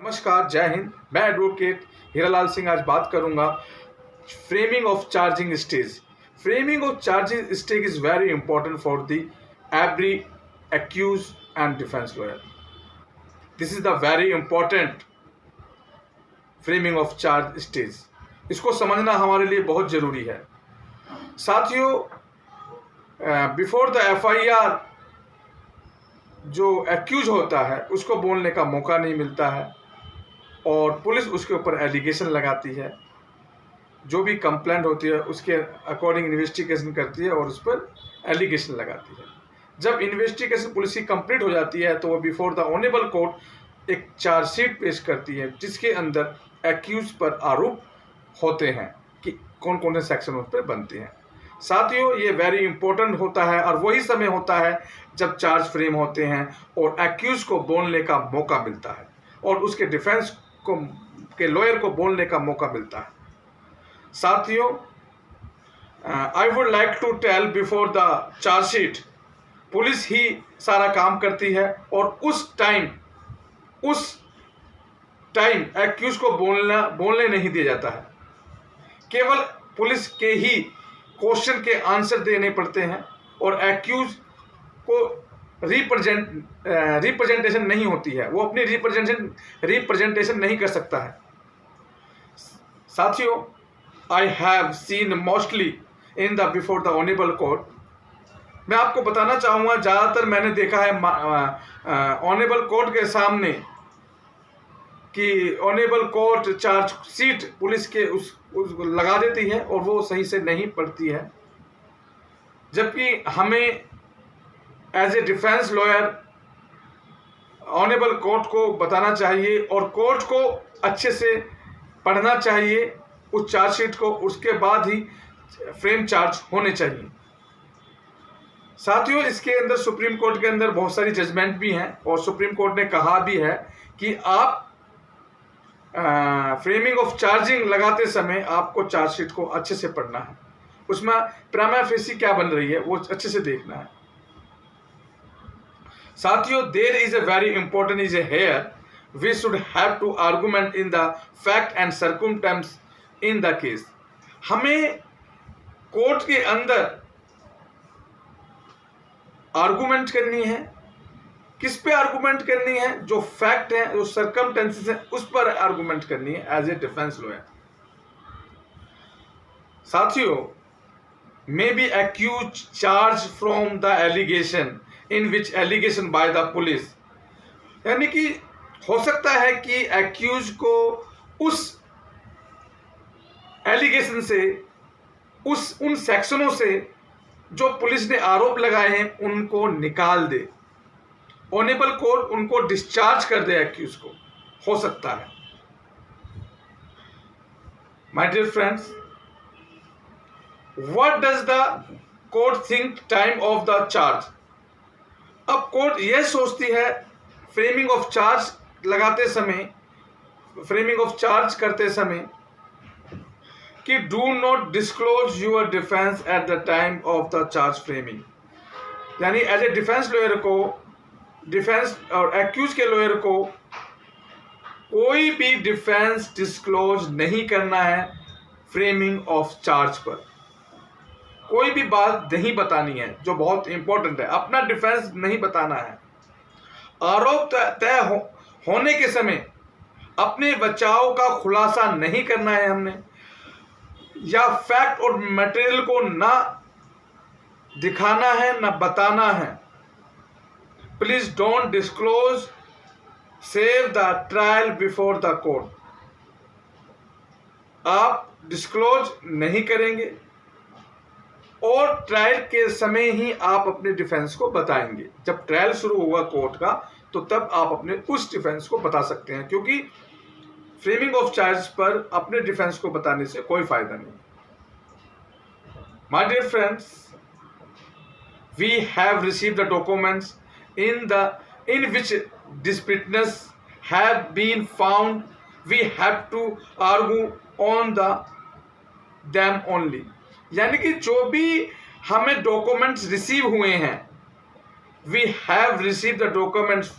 नमस्कार, जय हिंद। मैं एडवोकेट हीरालाल सिंह आज बात करूंगा framing of charging stage. Framing of charging stage is very important for the every accused and defence lawyer. This is the very important framing of charge stage. इसको समझना हमारे लिए बहुत जरूरी है। साथियों, बिफोर द एफआईआर जो एक्यूज होता है उसको बोलने का मौका नहीं मिलता है और पुलिस उसके ऊपर एलिगेशन लगाती है। जो भी कंप्लेंट होती है उसके अकॉर्डिंग इन्वेस्टिगेशन करती है और उस पर एलिगेशन लगाती है। जब इन्वेस्टिगेशन पुलिस की कंप्लीट हो जाती है तो वो बिफोर द ऑनेबल कोर्ट एक चार्जशीट पेश करती है जिसके अंदर एक्यूज पर आरोप होते हैं कि कौन कौन से सेक्शन उस पर बनते हैं। साथियों, ये वेरी इंपॉर्टेंट होता है और वही समय होता है जब चार्ज फ्रेम होते हैं और एक्यूज को बोलने का मौका मिलता है और उसके डिफेंस के लॉयर को बोलने का मौका मिलता है। साथियों, I would like to tell before the chargesheet police ही सारा काम करती है और उस टाइम एक्यूज को बोलने नहीं दिया जाता है। केवल पुलिस के ही क्वेश्चन के आंसर देने पड़ते हैं और एक्यूज को रिप्रेजेंटेशन नहीं होती है, वो अपनी रिप्रेजेंटेशन नहीं कर सकता है। साथियों, I have seen mostly in the before the honourable court. मैं आपको बताना चाहूँगा, ज़्यादातर मैंने देखा है ऑनेबल कोर्ट के सामने कि honourable court charge sheet police के उस लगा देती है और वो सही से नहीं पढ़ती है, जबकि हमें as a defence lawyer honourable court को बताना चाहिए और कोर्ट को अच्छे से पढ़ना चाहिए उस चार्जशीट को, उसके बाद ही फ्रेम चार्ज होने चाहिए। साथियों, इसके अंदर सुप्रीम कोर्ट के अंदर बहुत सारी जजमेंट भी हैं और सुप्रीम कोर्ट ने कहा भी है कि आप फ्रेमिंग ऑफ चार्जिंग लगाते समय आपको चार्जशीट को अच्छे से पढ़ना है, उसमें प्राइमा फेसी क्या बन रही है वो अच्छे से देखना है। साथियों, there is a very important is a here we should have to argument in the fact and circumstance in the case. हमें कोर्ट के अंदर आर्गूमेंट करनी है। किस पे आर्गूमेंट करनी है? जो फैक्ट है, जो सर्कमस्टेंसेस है, उस पर आर्गूमेंट करनी है एज ए डिफेंस लॉयर। साथियों, may be accused charge from the allegation in which allegation by the police, यानी कि हो सकता है कि एक्यूज को उस एलिगेशन से, उन सेक्शनों से जो पुलिस ने आरोप लगाए हैं उनको निकाल दे, ऑनेबल कोर्ट उनको डिस्चार्ज कर दे एक्यूज को, हो सकता है। My dear friends, what does the court think time of the charge? अब कोर्ट यह सोचती है फ्रेमिंग ऑफ चार्ज लगाते समय, फ्रेमिंग ऑफ चार्ज करते समय कि do not disclose your defence at the time of the charge framing, यानी एज ए डिफेंस लॉयर को, डिफेंस और एक्यूज के लॉयर को कोई भी डिफेंस डिस्क्लोज नहीं करना है फ्रेमिंग ऑफ चार्ज पर। कोई भी बात नहीं बतानी है जो बहुत इंपॉर्टेंट है, अपना डिफेंस नहीं बताना है। आरोप तय होने के समय अपने बचाव का खुलासा नहीं करना है हमने, या फैक्ट और मटेरियल को ना दिखाना है ना बताना है। Please don't disclose, save the trial before the court. आप डिस्क्लोज नहीं करेंगे और ट्रायल के समय ही आप अपने डिफेंस को बताएंगे। जब ट्रायल शुरू होगा कोर्ट का तो तब आप अपने उस डिफेंस को बता सकते हैं, क्योंकि फ्रेमिंग ऑफ चार्ज पर अपने डिफेंस को बताने से कोई फायदा नहीं। My dear friends, we have received the documents in which these witnesses have been found. We have to argue on them only, यानी कि जो भी हमें डॉक्यूमेंट्स रिसीव हुए हैं, we have receive the documents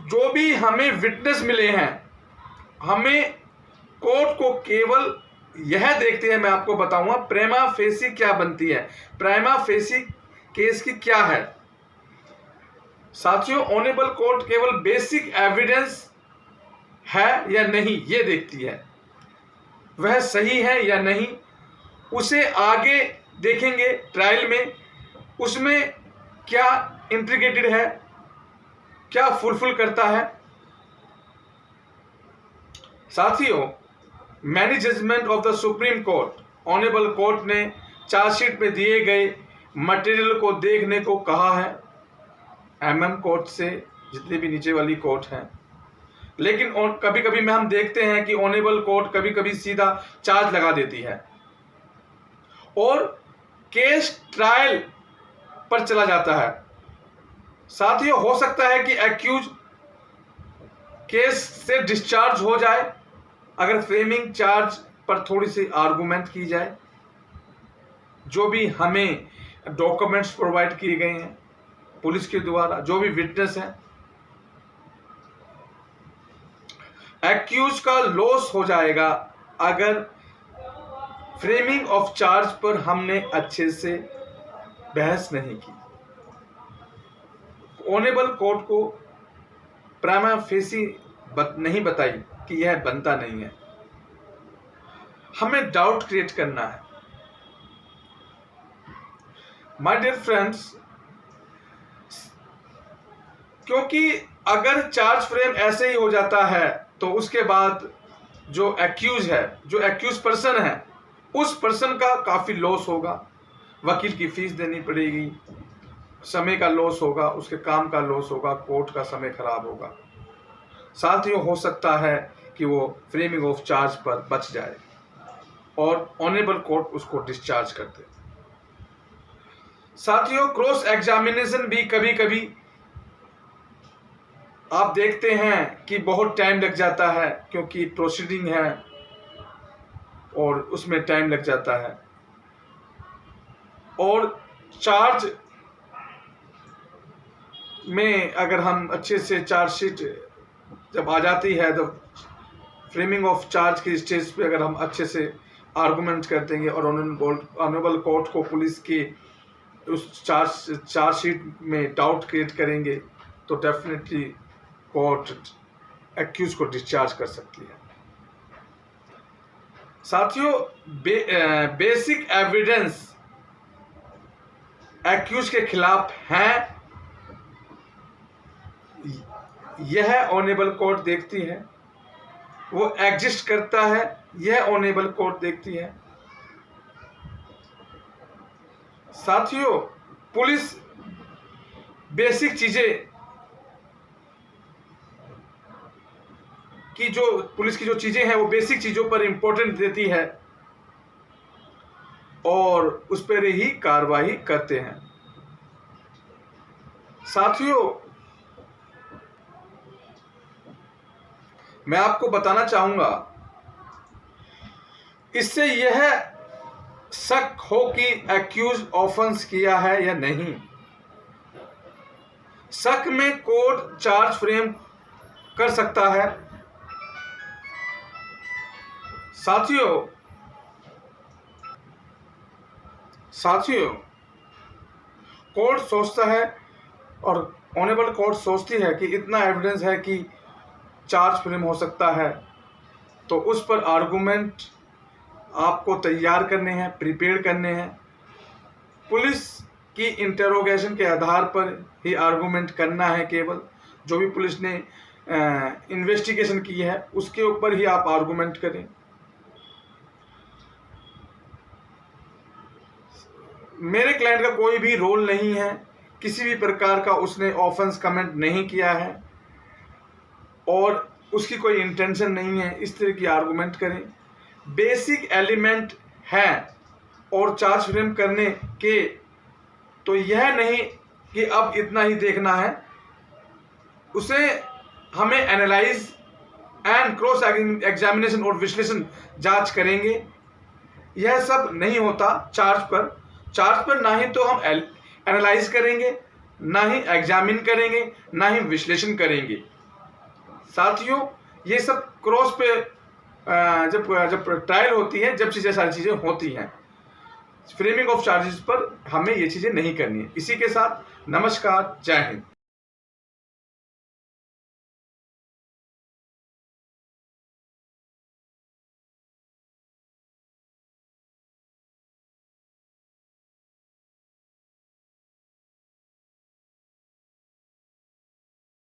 जो भी हमें विटनेस मिले हैं, हमें कोर्ट को केवल यह देखते हैं, मैं आपको बताऊंगा प्रेमा फेसी क्या बनती है, प्रेमा फेसी केस की क्या है। साथियों, ऑनेबल कोर्ट केवल बेसिक एविडेंस है या नहीं ये देखती है, वह सही है या नहीं, उसे आगे देखेंगे ट्रायल में, उसमें क्या इंट्रीगेटेड है, क्या फुलफिल करता है। साथियों, many judgement of the supreme court, honourable court ने चार्जशीट में दिए गए मटेरियल को देखने को कहा है एमएम कोर्ट से, जितनी भी नीचे वाली कोर्ट हैं। लेकिन कभी कभी में हम देखते हैं कि ऑनेबल कोर्ट कभी कभी सीधा चार्ज लगा देती है और केस ट्रायल पर चला जाता है। साथियों, हो सकता है कि एक्यूज केस से डिस्चार्ज हो जाए अगर फ्रेमिंग चार्ज पर थोड़ी सी आर्गुमेंट की जाए। जो भी हमें डॉक्यूमेंट्स प्रोवाइड किए गए हैं पुलिस के द्वारा, जो भी विटनेस हैं, एक्यूज का लॉस हो जाएगा अगर फ्रेमिंग ऑफ चार्ज पर हमने अच्छे से बहस नहीं की। ऑनेबल कोर्ट को प्रेमा फेसी नहीं बताई कि यह बनता नहीं है, हमें डाउट क्रिएट करना है। माय डियर फ्रेंड्स, क्योंकि अगर चार्ज फ्रेम ऐसे ही हो जाता है तो उसके बाद जो एक्यूज है, जो एक्यूज पर्सन है, उस पर्सन का काफ़ी लॉस होगा, वकील की फीस देनी पड़ेगी, समय का लॉस होगा, उसके काम का लॉस होगा, कोर्ट का समय खराब होगा। साथ ही हो सकता है कि वो फ्रेमिंग ऑफ चार्ज पर बच जाए और ऑनेबल कोर्ट उसको डिस्चार्ज कर दे। साथियों, क्रॉस एग्जामिनेशन भी कभी कभी आप देखते हैं कि बहुत टाइम लग जाता है, क्योंकि प्रोसीडिंग है और उसमें टाइम लग जाता है। और चार्ज में अगर हम अच्छे से चार्जशीट जब आ जाती है तो फ्रेमिंग ऑफ चार्ज की स्टेज पे अगर हम अच्छे से आर्गुमेंट कर देंगे और ऑनरेबल कोर्ट को पुलिस की उस चार्जशीट में डाउट क्रिएट करेंगे तो डेफिनेटली कोर्ट एक्यूज को डिस्चार्ज कर सकती है। साथियों, बेसिक एविडेंस एक्यूज के खिलाफ है, यह ऑनेबल कोर्ट देखती है, वो एग्जिस्ट करता है, यह ऑनेबल कोर्ट देखती है। साथियों, पुलिस बेसिक चीजें की जो पुलिस की जो चीजें हैं वो बेसिक चीजों पर इंपॉर्टेंस देती है और उस पर ही कार्रवाई करते हैं। साथियों, मैं आपको बताना चाहूंगा, इससे यह शक हो कि एक्यूज ऑफेंस किया है या नहीं, शक में कोर्ट चार्ज फ्रेम कर सकता है। साथियों, कोर्ट सोचता है और ऑनेबल कोर्ट सोचती है कि इतना एविडेंस है कि चार्ज फ्रेम हो सकता है, तो उस पर आर्गुमेंट आपको तैयार करने हैं, प्रिपेयर करने हैं। पुलिस की इंटरोगेशन के आधार पर ही आर्गुमेंट करना है, केवल जो भी पुलिस ने इन्वेस्टिगेशन की है उसके ऊपर ही आप आर्गुमेंट करें। मेरे क्लाइंट का कोई भी रोल नहीं है, किसी भी प्रकार का उसने ऑफेंस कमेंट नहीं किया है और उसकी कोई इंटेंशन नहीं है इस तरह की आर्गुमेंट करें। बेसिक एलिमेंट है और चार्ज फ्रेम करने के, तो यह नहीं कि अब इतना ही देखना है, उसे हमें एनालाइज एंड क्रॉस एग्जामिनेशन और विश्लेषण जांच करेंगे। यह सब नहीं होता चार्ज पर ना ही तो हम एनालाइज करेंगे, ना ही एग्जामिन करेंगे, ना ही विश्लेषण करेंगे। साथियों ये सब क्रॉस पे जब ट्रायल होती है, जब सारी चीज़ें होती हैं। फ्रेमिंग ऑफ चार्जेस पर हमें ये चीज़ें नहीं करनी है। इसी के साथ नमस्कार, जय हिंद।